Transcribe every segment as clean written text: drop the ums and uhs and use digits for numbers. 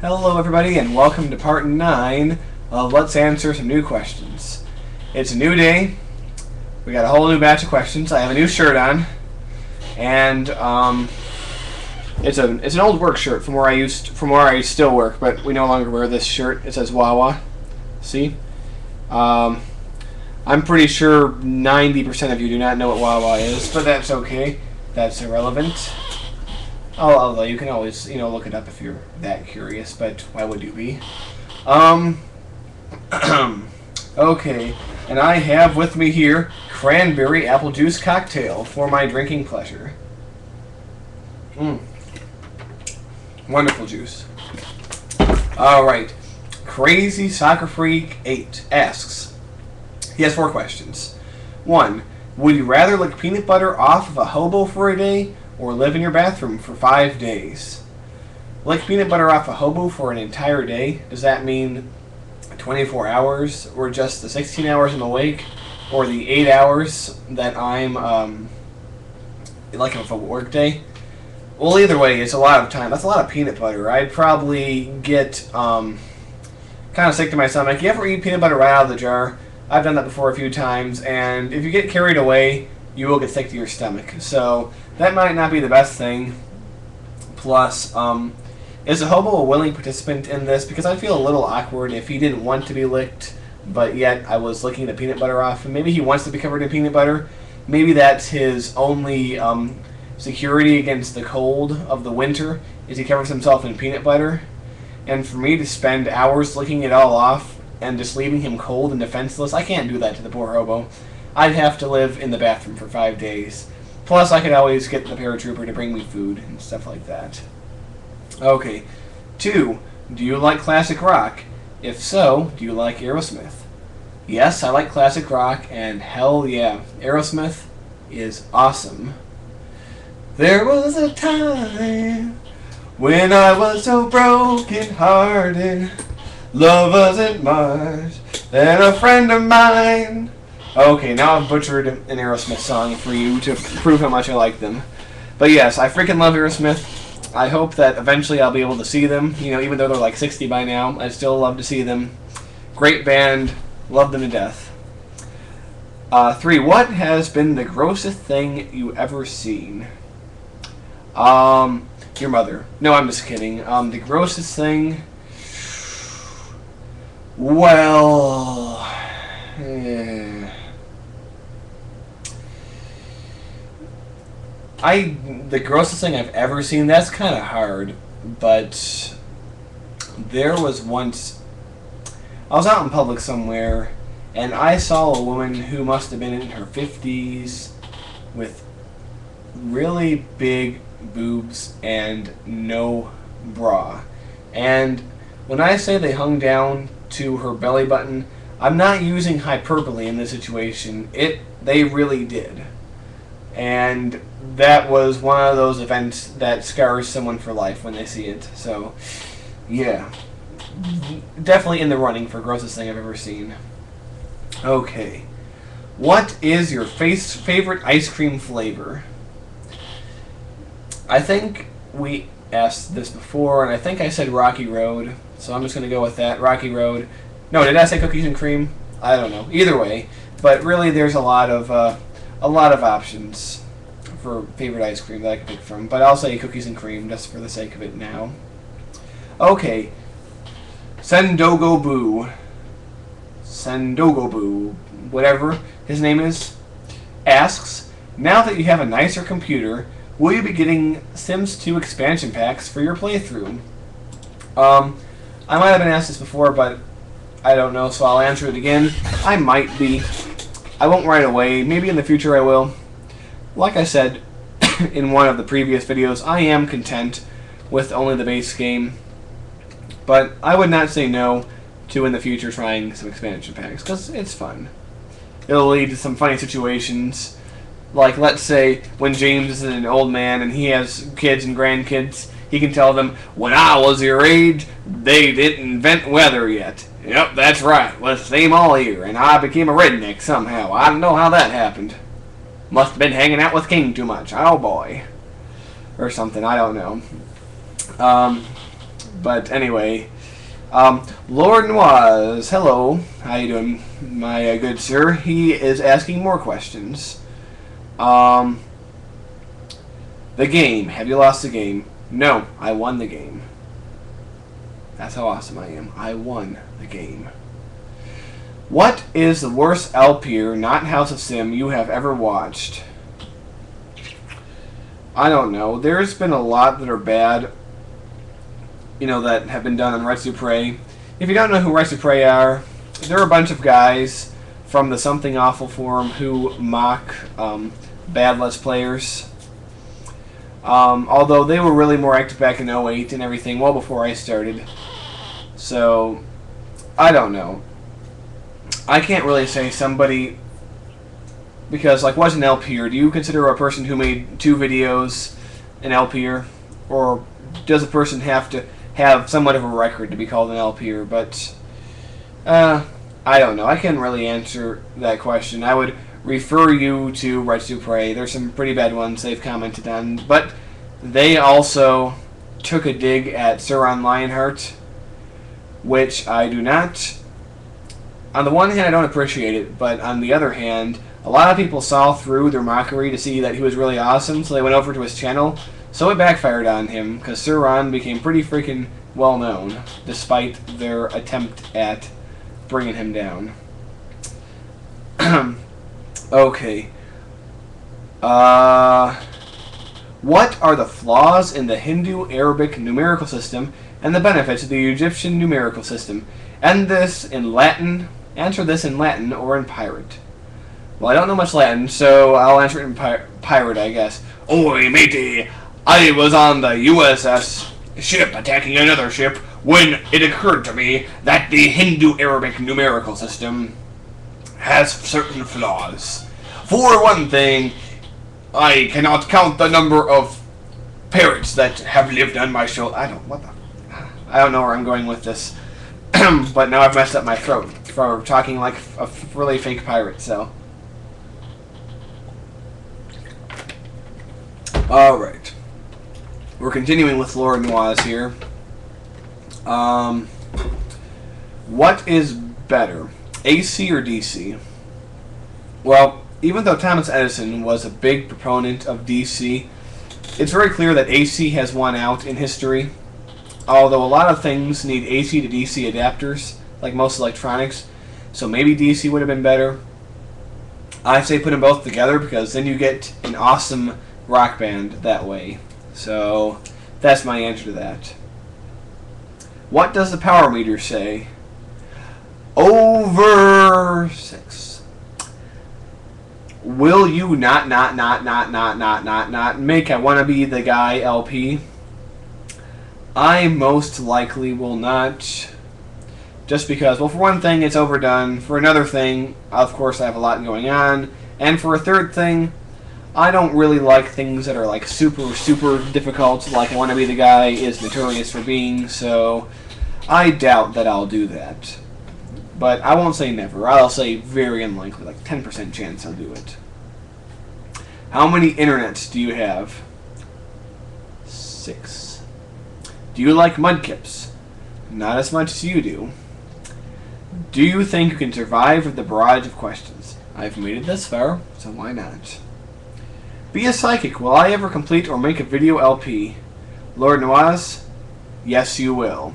Hello everybody and welcome to part 9 of Let's Answer Some New Questions. It's a new day. We got a whole new batch of questions. I have a new shirt on. And it's an old work shirt from where I still work, but we no longer wear this shirt. It says Wawa. See? I'm pretty sure 90% of you do not know what Wawa is, but that's okay. That's irrelevant. Although you can always, look it up if you're that curious, but why would you be? Okay, and I have with me here cranberry apple juice cocktail for my drinking pleasure. Wonderful juice. Alright, Crazy Soccer Freak 8 asks, he has 4 questions. 1. Would you rather lick peanut butter off of a hobo for a day, or live in your bathroom for 5 days? Lick peanut butter off a hobo for an entire day? Does that mean 24 hours, or just the 16 hours I'm awake, or the 8 hours that I'm, like of a work day? Well, either way, it's a lot of time. That's a lot of peanut butter. I'd probably get, kind of sick to my stomach. You ever eat peanut butter right out of the jar? I've done that before a few times, and if you get carried away, you will get sick to your stomach. So that might not be the best thing. Plus, is a hobo a willing participant in this? Because I feel a little awkward if he didn't want to be licked, but yet I was licking the peanut butter off. And maybe he wants to be covered in peanut butter. Maybe that's his only security against the cold of the winter, is he covers himself in peanut butter. And for me to spend hours licking it all off and just leaving him cold and defenseless, I can't do that to the poor hobo. I'd have to live in the bathroom for 5 days. Plus, I could always get the paratrooper to bring me food and stuff like that. Okay. 2. Do you like classic rock? If so, do you like Aerosmith? Yes, I like classic rock, and hell yeah, Aerosmith is awesome. There was a time when I was so broken hearted. Love wasn't much, then a friend of mine. Okay, now I've butchered an Aerosmith song for you to prove how much I like them. But yes, I freaking love Aerosmith. I hope that eventually I'll be able to see them. Even though they're like 60 by now, I'd still love to see them. Great band. Love them to death. 3. What has been the grossest thing you ever seen? Your mother. No, I'm just kidding. The grossest thing... Well... The grossest thing I've ever seen, that's kind of hard, but there was once, I was out in public somewhere, and I saw a woman who must have been in her 50s with really big boobs and no bra. And when I say they hung down to her belly button, I'm not using hyperbole in this situation. They really did. And that was one of those events that scars someone for life when they see it. So, yeah. Definitely in the running for grossest thing I've ever seen. Okay. What is your favorite ice cream flavor? I think we asked this before, and I think I said Rocky Road. So I'm just going to go with that. Rocky Road. No, did I say cookies and cream? I don't know. Either way. But really, there's a lot of options for favorite ice cream that I could pick from, but I'll say cookies and cream just for the sake of it now. Okay, Sendogo Boo, whatever his name is, asks, now that you have a nicer computer, will you be getting Sims 2 expansion packs for your playthrough? I might have been asked this before, but I don't know, so I'll answer it again. I might be. I won't right away. Maybe in the future I will. Like I said in one of the previous videos, I am content with only the base game. But I would not say no to in the future trying some expansion packs, because it's fun. It'll lead to some funny situations. Like, let's say, when James is an old man and he has kids and grandkids, he can tell them, when I was your age, they didn't invent weather yet. Yep, that's right. Was the same all year, and I became a redneck somehow. I don't know how that happened. Must have been hanging out with King too much. Oh boy. Or something, I don't know. But anyway, Lord Noise, hello. How you doing, my good sir? He is asking more questions. The game. Have you lost the game? No, I won the game. That's how awesome I am. I won the game. What is the worst LPer, not House of Sim, you have ever watched? I don't know. There's been a lot that are bad, you know, that have been done on Rights to Prey. If you don't know who Rights to Prey are, they're a bunch of guys from the Something Awful forum who mock bad Let's Players. Although they were really more active back in '08 and everything, well before I started. So, I don't know. I can't really say somebody, because, like, what's an LPer? Do you consider a person who made 2 videos an LPer? Or does a person have to have somewhat of a record to be called an LPer? But, I don't know. I can't really answer that question. I would refer you to Rights to Prey. There's some pretty bad ones they've commented on. But they also took a dig at Sauron Lionheart, which I do not. On the one hand, I don't appreciate it, but on the other hand, a lot of people saw through their mockery to see that he was really awesome, so they went over to his channel. So it backfired on him, because Sauron became pretty freaking well known, despite their attempt at bringing him down. Okay. What are the flaws in the Hindu-Arabic numerical system and the benefits of the Egyptian numerical system? Answer this in Latin or in pirate. Well, I don't know much Latin, so I'll answer it in pirate, I guess. Oi, matey! I was on the USS ship attacking another ship when it occurred to me that the Hindu-Arabic numerical system has certain flaws. For one thing, I cannot count the number of parrots that have lived on my shoulder. I don't know where I'm going with this. But now I've messed up my throat for talking like a really fake pirate, so. Alright. We're continuing with Lord Noise here. What is better, AC or DC? Well, even though Thomas Edison was a big proponent of DC, it's very clear that AC has won out in history. Although a lot of things need AC to DC adapters, like most electronics, so maybe DC would have been better. I say put them both together because then you get an awesome rock band that way. So that's my answer to that. What does the power meter say? Over 6. Will you not make I Wanna Be the Guy LP? I most likely will not. Just because, well, for one thing, it's overdone. For another thing, of course, I have a lot going on. And for a third thing, I don't really like things that are like super difficult, like I Wanna Be the Guy is notorious for being, so I doubt that I'll do that. But I won't say never. I'll say very unlikely, like 10% chance I'll do it. How many internets do you have? 6. Do you like mudkips? Not as much as you do. Do you think you can survive the barrage of questions? I've made it this far, so why not? Be a psychic. Will I ever complete or make a video LP? Lord Noise? Yes, you will.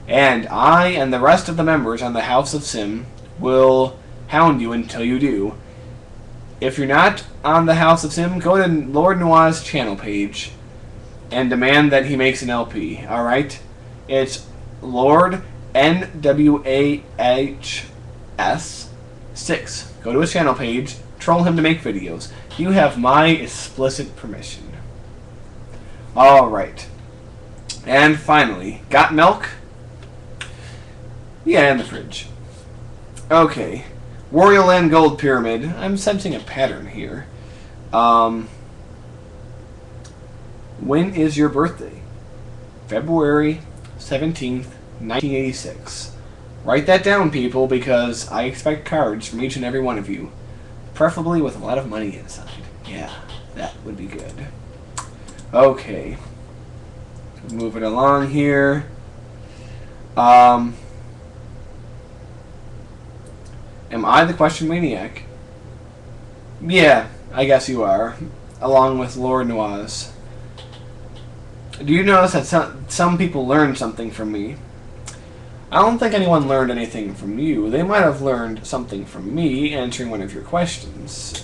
And I and the rest of the members on the House of Sim will hound you until you do. If you're not on the House of Sim, go to Lord Noise' channel page and demand that he makes an LP. Alright? It's Lord N-W-A-H-S 6. Go to his channel page, troll him to make videos. You have my explicit permission. Alright. And finally, got milk? Yeah, in the fridge. Okay. Wario Land Gold Pyramid. I'm sensing a pattern here. When is your birthday? February 17th, 1986. Write that down, people, because I expect cards from each and every one of you. Preferably with a lot of money inside. Yeah, that would be good. Okay. Moving along here. Am I the question maniac? Yeah, I guess you are, along with Lord Noise. Do you notice that some people learn something from me? I don't think anyone learned anything from you. They might have learned something from me answering one of your questions,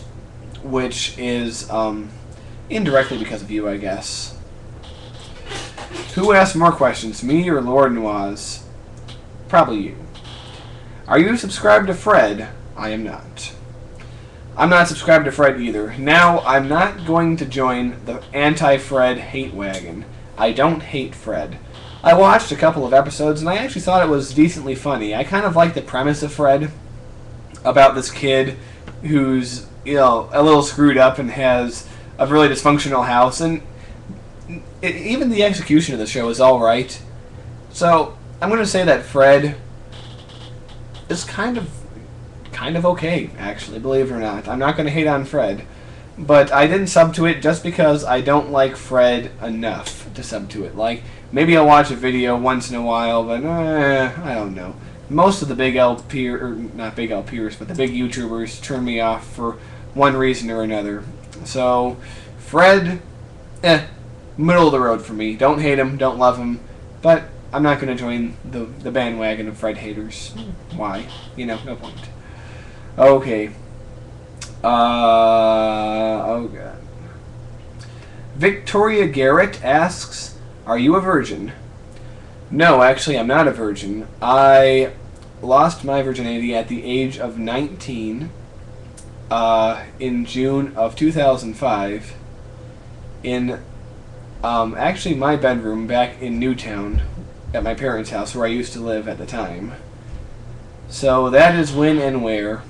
which is indirectly because of you, I guess. Who asked more questions, me or Lord Noise? Probably you. Are you subscribed to Fred? I am not. I'm not subscribed to Fred either. Now, I'm not going to join the anti-Fred hate wagon. I don't hate Fred. I watched a couple of episodes, and I actually thought it was decently funny. I kind of like the premise of Fred, about this kid who's, you know, a little screwed up and has a really dysfunctional house, and even the execution of the show is alright. So, I'm going to say that Fred is kind of okay, actually, believe it or not. I'm not going to hate on Fred. But I didn't sub to it just because I don't like Fred enough to sub to it. Like, maybe I'll watch a video once in a while, but I don't know. Most of the big LP, or not big LPers, but the big YouTubers turn me off for one reason or another. So, Fred, middle of the road for me. Don't hate him, don't love him, but I'm not going to join the bandwagon of Fred haters. Why? You know, no point. Okay. Oh god. Victoria Garrett asks, are you a virgin? No, actually, I'm not a virgin. I lost my virginity at the age of 19 in June of 2005 in actually my bedroom back in Newtown at my parents' house where I used to live at the time. So that is when and where.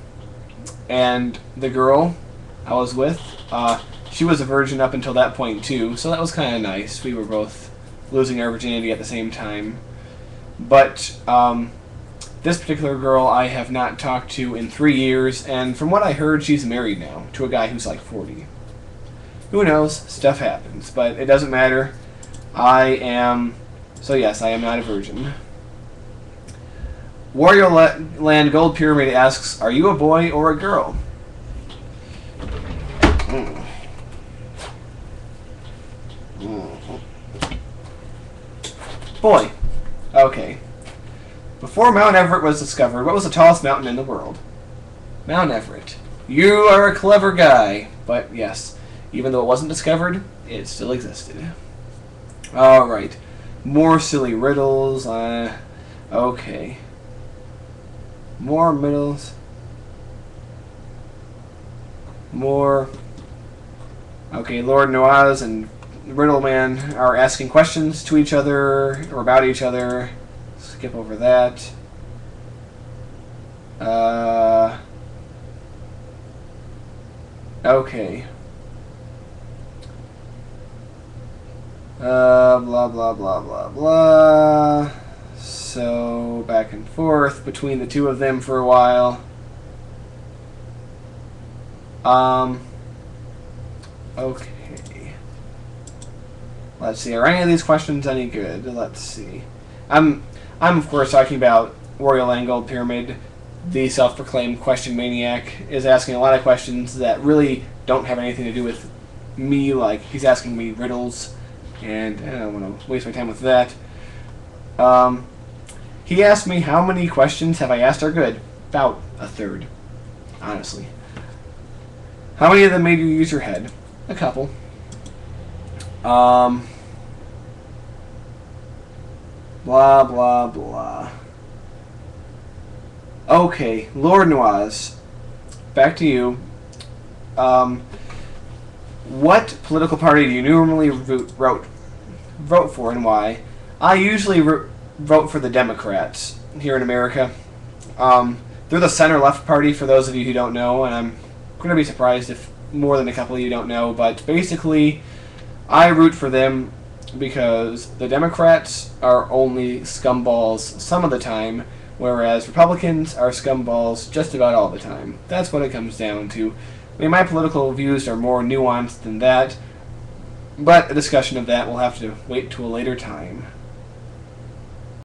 And the girl I was with, she was a virgin up until that point too, so that was kind of nice. We were both losing our virginity at the same time. But this particular girl I have not talked to in 3 years, and from what I heard, she's married now to a guy who's like 40. Who knows? Stuff happens, but it doesn't matter. So yes, I am not a virgin. Warrior Land Gold Pyramid asks, are you a boy or a girl? Boy. Okay. Before Mount Everett was discovered, what was the tallest mountain in the world? Mount Everett. You are a clever guy. But yes, even though it wasn't discovered, it still existed. Alright. More silly riddles. Okay. More riddles. More. Okay, Lord Noise and Riddle Man are asking questions to each other or about each other. Skip over that. Okay. Blah, blah, blah, blah, blah. So, back and forth between the two of them for a while. Okay. Let's see. Are any of these questions any good? Let's see. I'm of course talking about Warrior Land Gold Pyramid. The self-proclaimed question maniac is asking a lot of questions that really don't have anything to do with me. Like, he's asking me riddles, and I don't want to waste my time with that. He asked me how many questions have I asked are good. About a third, honestly. How many of them made you use your head? A couple. Blah, blah, blah. Okay, Lord Noise. Back to you. What political party do you normally vote for and why? I usually vote for the Democrats here in America. They're the center-left party, for those of you who don't know, and I'm going to be surprised if more than a couple of you don't know, but basically, I root for them because the Democrats are only scumballs some of the time, whereas Republicans are scumballs just about all the time. That's what it comes down to. I mean, my political views are more nuanced than that, but a discussion of that will have to wait to a later time.